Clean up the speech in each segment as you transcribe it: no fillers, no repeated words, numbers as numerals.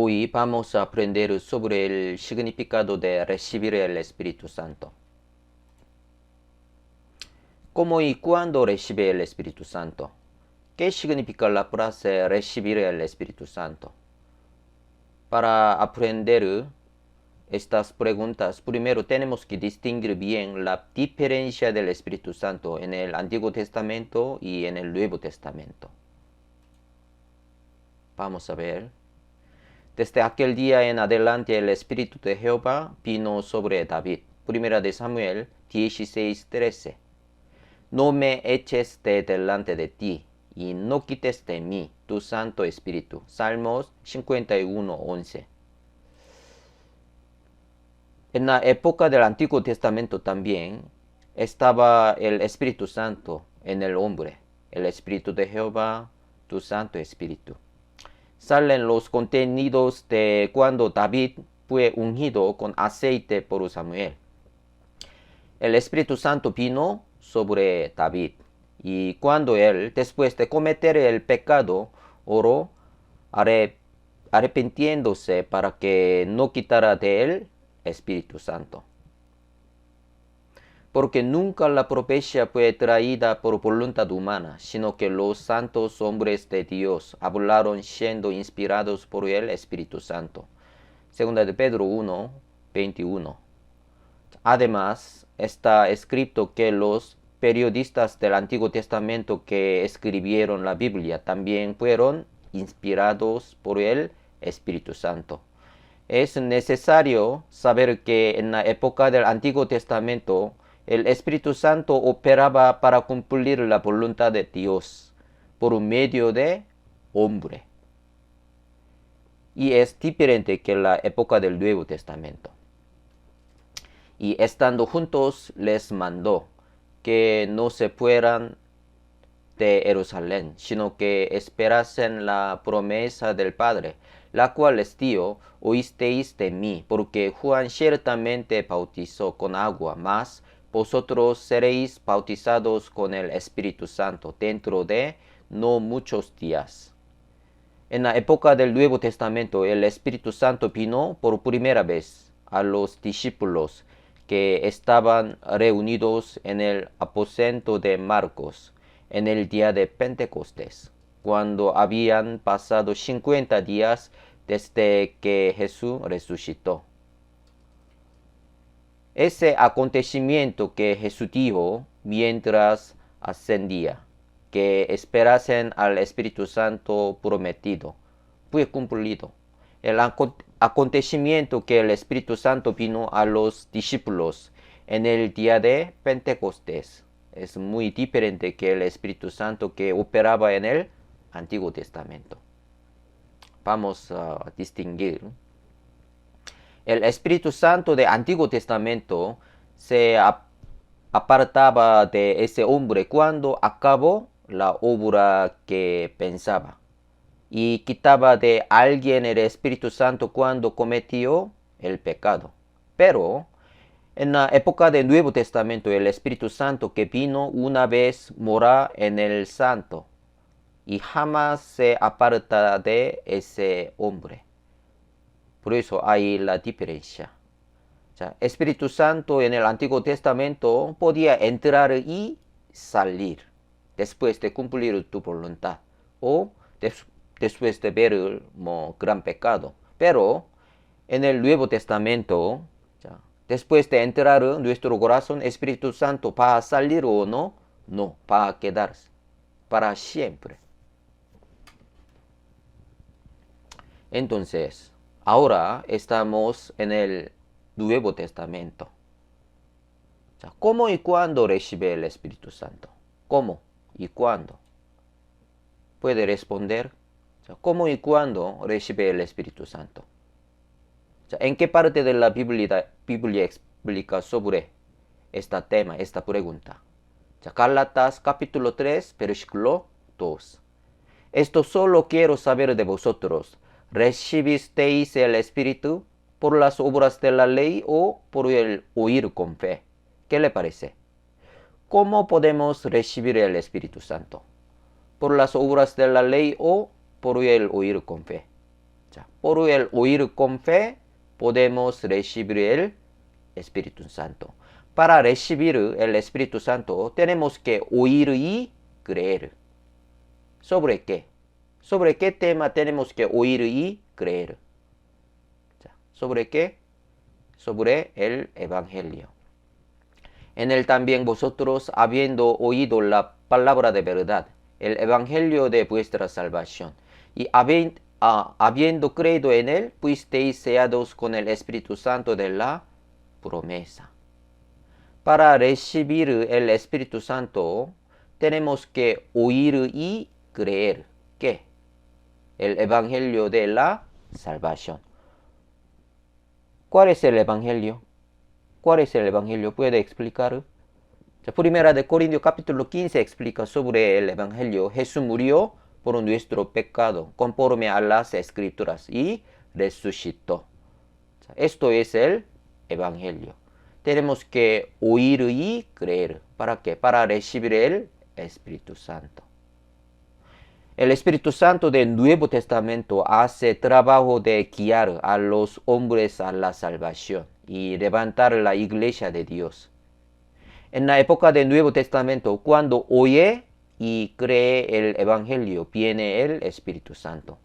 Hoy vamos a aprender sobre el significado de recibir el Espíritu Santo. ¿Cómo y cuándo recibe el Espíritu Santo? ¿Qué significa la frase recibir el Espíritu Santo? Para aprender estas preguntas, primero tenemos que distinguir bien la diferencia del Espíritu Santo en el Antiguo Testamento y en el Nuevo Testamento. Vamos a ver. Desde aquel día en adelante el Espíritu de Jehová vino sobre David. Primera de Samuel 16:13. No me eches de delante de ti, y no quites de mí tu Santo Espíritu. Salmos 51:11. En la época del Antiguo Testamento también estaba el Espíritu Santo en el hombre. El Espíritu de Jehová, tu Santo Espíritu. Salen los contenidos de cuando David fue ungido con aceite por Samuel. El Espíritu Santo vino sobre David, y cuando él, después de cometer el pecado, oró arrepintiéndose para que no quitara de él Espíritu Santo. Porque nunca la profecía fue traída por voluntad humana, sino que los santos hombres de Dios hablaron siendo inspirados por el Espíritu Santo. Segunda de Pedro 1:21. Además, está escrito que los periodistas del Antiguo Testamento que escribieron la Biblia también fueron inspirados por el Espíritu Santo. Es necesario saber que en la época del Antiguo Testamento el Espíritu Santo operaba para cumplir la voluntad de Dios por medio de hombre. Y es diferente que la época del Nuevo Testamento. Y estando juntos les mandó que no se fueran de Jerusalén, sino que esperasen la promesa del Padre, la cual les dio: oísteis de mí, porque Juan ciertamente bautizó con agua, mas vosotros seréis bautizados con el Espíritu Santo dentro de no muchos días. En la época del Nuevo Testamento, el Espíritu Santo vino por primera vez a los discípulos que estaban reunidos en el aposento de Marcos en el día de Pentecostés, cuando habían pasado 50 días desde que Jesús resucitó. Ese acontecimiento que Jesús dijo mientras ascendía, que esperasen al Espíritu Santo prometido, fue cumplido. El acontecimiento que el Espíritu Santo vino a los discípulos en el día de Pentecostés es muy diferente que el Espíritu Santo que operaba en el Antiguo Testamento. Vamos a distinguir. El Espíritu Santo del Antiguo Testamento se apartaba de ese hombre cuando acabó la obra que pensaba, y quitaba de alguien el Espíritu Santo cuando cometió el pecado. Pero en la época del Nuevo Testamento, el Espíritu Santo que vino una vez mora en el santo y jamás se aparta de ese hombre. Por eso hay la diferencia. Espíritu Santo en el Antiguo Testamento podía entrar y salir después de cumplir tu voluntad o después de ver el gran pecado. Pero en el Nuevo Testamento, después de entrar en nuestro corazón, Espíritu Santo va a salir o no, no, va a quedarse para siempre. Entonces, ahora estamos en el Nuevo Testamento. ¿Cómo y cuándo recibe el Espíritu Santo? ¿Cómo y cuándo? ¿Puede responder? ¿Cómo y cuándo recibe el Espíritu Santo? ¿En qué parte de la Biblia explica sobre este tema, esta pregunta? Gálatas capítulo 3, versículo 2. Esto solo quiero saber de vosotros. ¿Recibisteis el Espíritu por las obras de la ley o por el oír con fe? ¿Qué le parece? ¿Cómo podemos recibir el Espíritu Santo? ¿Por las obras de la ley o por el oír con fe? Por el oír con fe podemos recibir el Espíritu Santo. Para recibir el Espíritu Santo tenemos que oír y creer. ¿Sobre qué? ¿Sobre qué tema tenemos que oír y creer? ¿Sobre qué? Sobre el Evangelio. En él también vosotros, habiendo oído la palabra de verdad, el Evangelio de vuestra salvación, y habiendo creído en él, fuisteis sellados con el Espíritu Santo de la promesa. Para recibir el Espíritu Santo, tenemos que oír y creer que el Evangelio de la salvación. ¿Cuál es el Evangelio? ¿Cuál es el Evangelio? ¿Puede explicar? Primera de Corintios capítulo 15 explica sobre el Evangelio. Jesús murió por nuestro pecado, conforme a las Escrituras, y resucitó. Esto es el Evangelio. Tenemos que oír y creer. ¿Para qué? Para recibir el Espíritu Santo. El Espíritu Santo del Nuevo Testamento hace trabajo de guiar a los hombres a la salvación y levantar la iglesia de Dios. En la época del Nuevo Testamento, cuando oye y cree el Evangelio, viene el Espíritu Santo.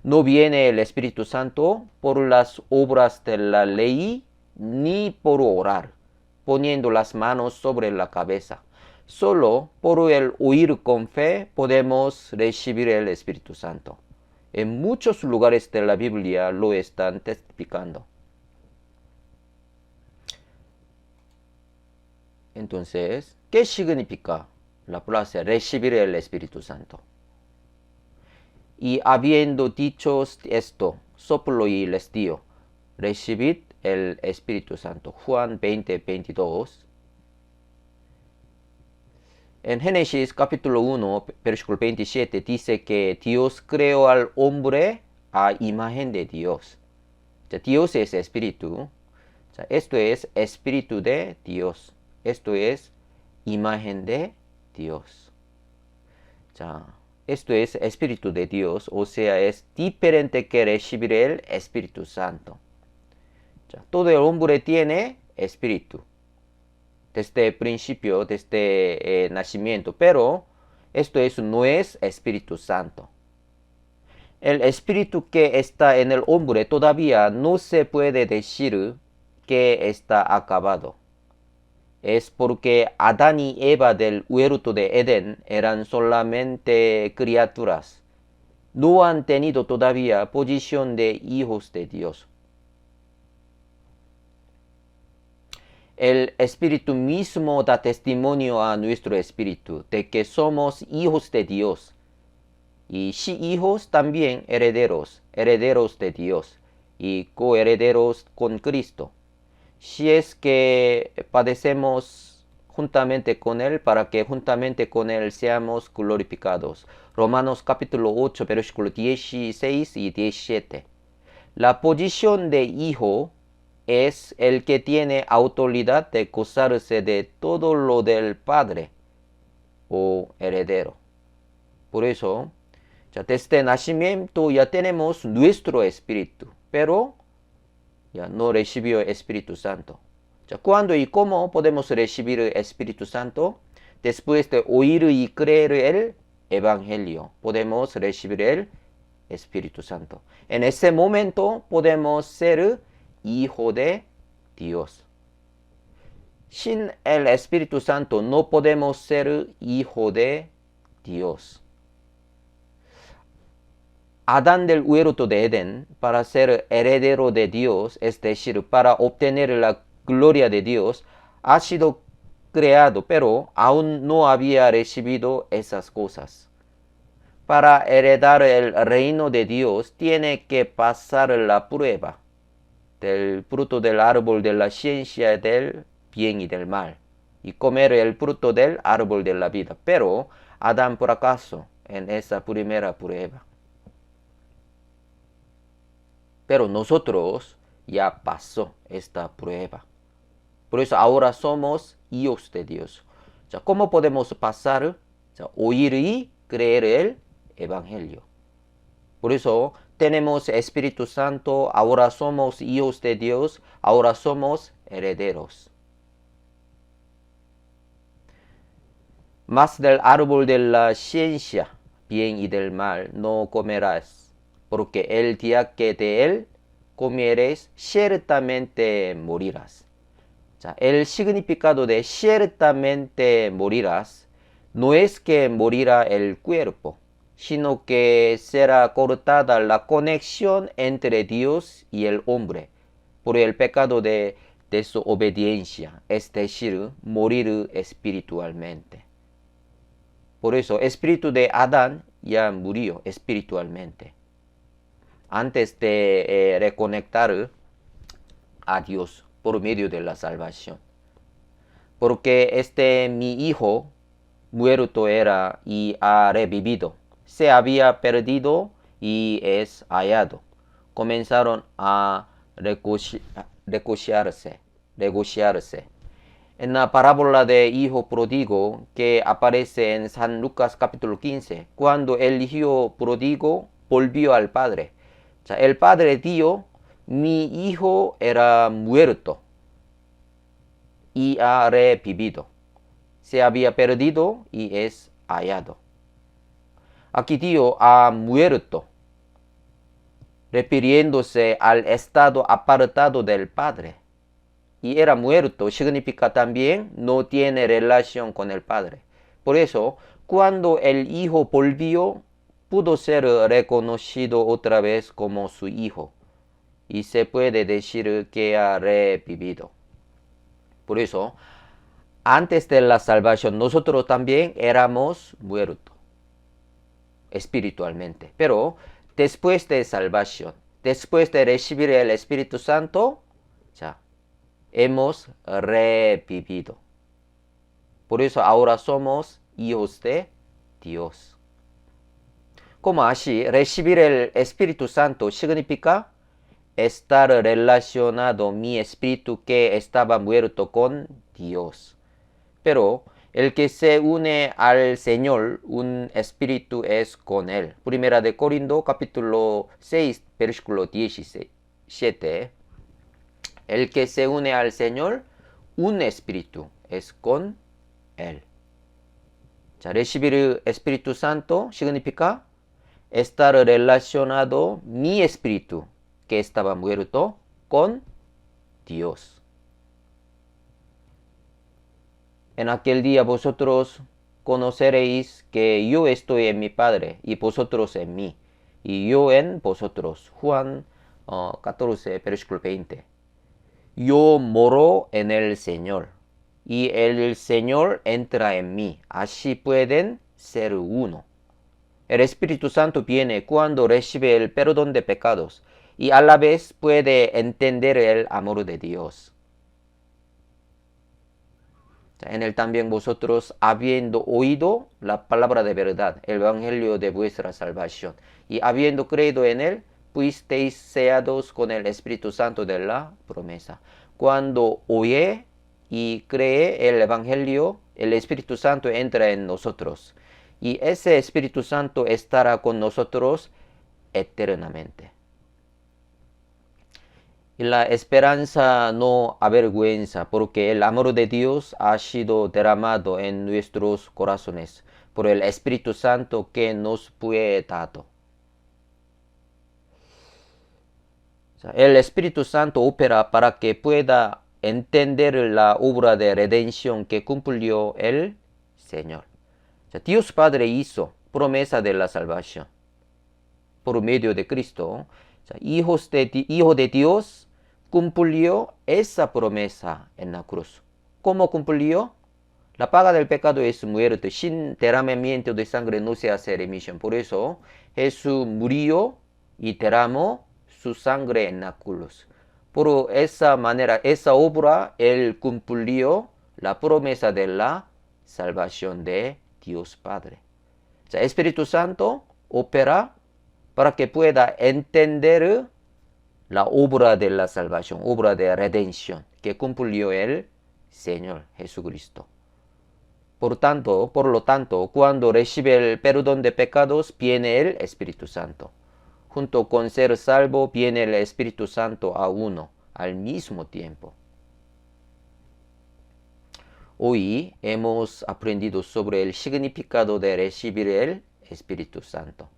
No viene el Espíritu Santo por las obras de la ley ni por orar, poniendo las manos sobre la cabeza. Solo por el oír con fe podemos recibir el Espíritu Santo. En muchos lugares de la Biblia lo están testificando. Entonces, ¿qué significa la frase recibir el Espíritu Santo? Y habiendo dicho esto, sopló y les dio, recibid el Espíritu Santo. Juan 20:22. En Génesis capítulo 1, versículo 27, dice que Dios creó al hombre a imagen de Dios. Dios es espíritu. Esto es espíritu de Dios. Esto es imagen de Dios. Esto es espíritu de Dios, o sea, es diferente que recibir el Espíritu Santo. Todo el hombre tiene espíritu. Desde el principio, desde el nacimiento, pero esto no es Espíritu Santo. El espíritu que está en el hombre todavía no se puede decir que está acabado. Es porque Adán y Eva del huerto de Edén eran solamente criaturas. No han tenido todavía posición de hijos de Dios. El Espíritu mismo da testimonio a nuestro espíritu de que somos hijos de Dios. Y si hijos, también herederos, herederos de Dios y coherederos con Cristo. Si es que padecemos juntamente con Él, para que juntamente con Él seamos glorificados. Romanos capítulo 8, versículo 16 y 17. La posición de hijo es el que tiene autoridad de gozarse de todo lo del Padre o heredero. Por eso, desde el nacimiento ya tenemos nuestro espíritu, pero ya no recibió Espíritu Santo. ¿Cuándo y cómo podemos recibir el Espíritu Santo? Después de oír y creer el Evangelio, podemos recibir el Espíritu Santo. En ese momento podemos ser hijo de Dios. Sin el Espíritu Santo no podemos ser hijo de Dios. Adán del huerto de Edén, para ser heredero de Dios, es decir, para obtener la gloria de Dios, ha sido creado, pero aún no había recibido esas cosas. Para heredar el reino de Dios, tiene que pasar la prueba del fruto del árbol de la ciencia del bien y del mal, y comer el fruto del árbol de la vida. Pero Adán fracasó en esa primera prueba. Pero nosotros ya pasó esta prueba. Por eso ahora somos hijos de Dios. ¿Cómo podemos pasar? Oír y creer el Evangelio. Por eso tenemos Espíritu Santo, ahora somos hijos de Dios, ahora somos herederos. Mas del árbol de la ciencia, bien y del mal, no comerás, porque el día que de él comieres, ciertamente morirás. 자, el significado de ciertamente morirás no es que morirá el cuerpo, sino que será cortada la conexión entre Dios y el hombre por el pecado de desobediencia, es decir, morir espiritualmente. Por eso, espíritu de Adán ya murió espiritualmente antes de reconectar a Dios por medio de la salvación. Porque mi hijo muerto era y ha revivido. Se había perdido y es hallado. Comenzaron a regocijarse. En la parábola de hijo pródigo que aparece en San Lucas capítulo 15, cuando el hijo pródigo volvió al padre. El padre dijo, mi hijo era muerto y ha revivido. Se había perdido y es hallado. Aquí dijo, ha muerto, refiriéndose al estado apartado del padre. Y era muerto significa también no tiene relación con el padre. Por eso, cuando el hijo volvió, pudo ser reconocido otra vez como su hijo. Y se puede decir que ha revivido. Por eso, antes de la salvación, nosotros también éramos muertos espiritualmente. Pero después de salvación, después de recibir el Espíritu Santo, ya, hemos revivido. Por eso ahora somos hijos de Dios. Como así, recibir el Espíritu Santo significa estar relacionado mi espíritu que estaba muerto con Dios. Pero el que se une al Señor, un espíritu es con él. Primera de Corinto, capítulo 6, versículo 17. El que se une al Señor, un espíritu es con él. 자, recibir el Espíritu Santo significa estar relacionado mi espíritu que estaba muerto con Dios. En aquel día vosotros conoceréis que yo estoy en mi Padre y vosotros en mí y yo en vosotros. Juan 14, versículo 20. Yo moro en el Señor y el Señor entra en mí. Así pueden ser uno. El Espíritu Santo viene cuando recibe el perdón de pecados y a la vez puede entender el amor de Dios. En él también vosotros, habiendo oído la palabra de verdad, el evangelio de vuestra salvación, y habiendo creído en él, fuisteis sellados con el Espíritu Santo de la promesa. Cuando oye y cree el evangelio, el Espíritu Santo entra en nosotros. Y ese Espíritu Santo estará con nosotros eternamente. Y la esperanza no avergüenza, porque el amor de Dios ha sido derramado en nuestros corazones por el Espíritu Santo que nos fue dado. El Espíritu Santo opera para que pueda entender la obra de redención que cumplió el Señor. Dios Padre hizo promesa de la salvación por medio de Cristo. Hijo de Dios cumplió esa promesa en la cruz. ¿Cómo cumplió? La paga del pecado es muerte. Sin derramamiento de sangre no se hace remisión. Por eso Jesús murió y derramó su sangre en la cruz. Por esa manera, esa obra, Él cumplió la promesa de la salvación de Dios Padre. El Espíritu Santo opera para que pueda entender la obra de la salvación, obra de redención que cumplió el Señor Jesucristo. Por lo tanto, cuando recibe el perdón de pecados, viene el Espíritu Santo. Junto con ser salvo viene el Espíritu Santo a uno, al mismo tiempo. Hoy hemos aprendido sobre el significado de recibir el Espíritu Santo.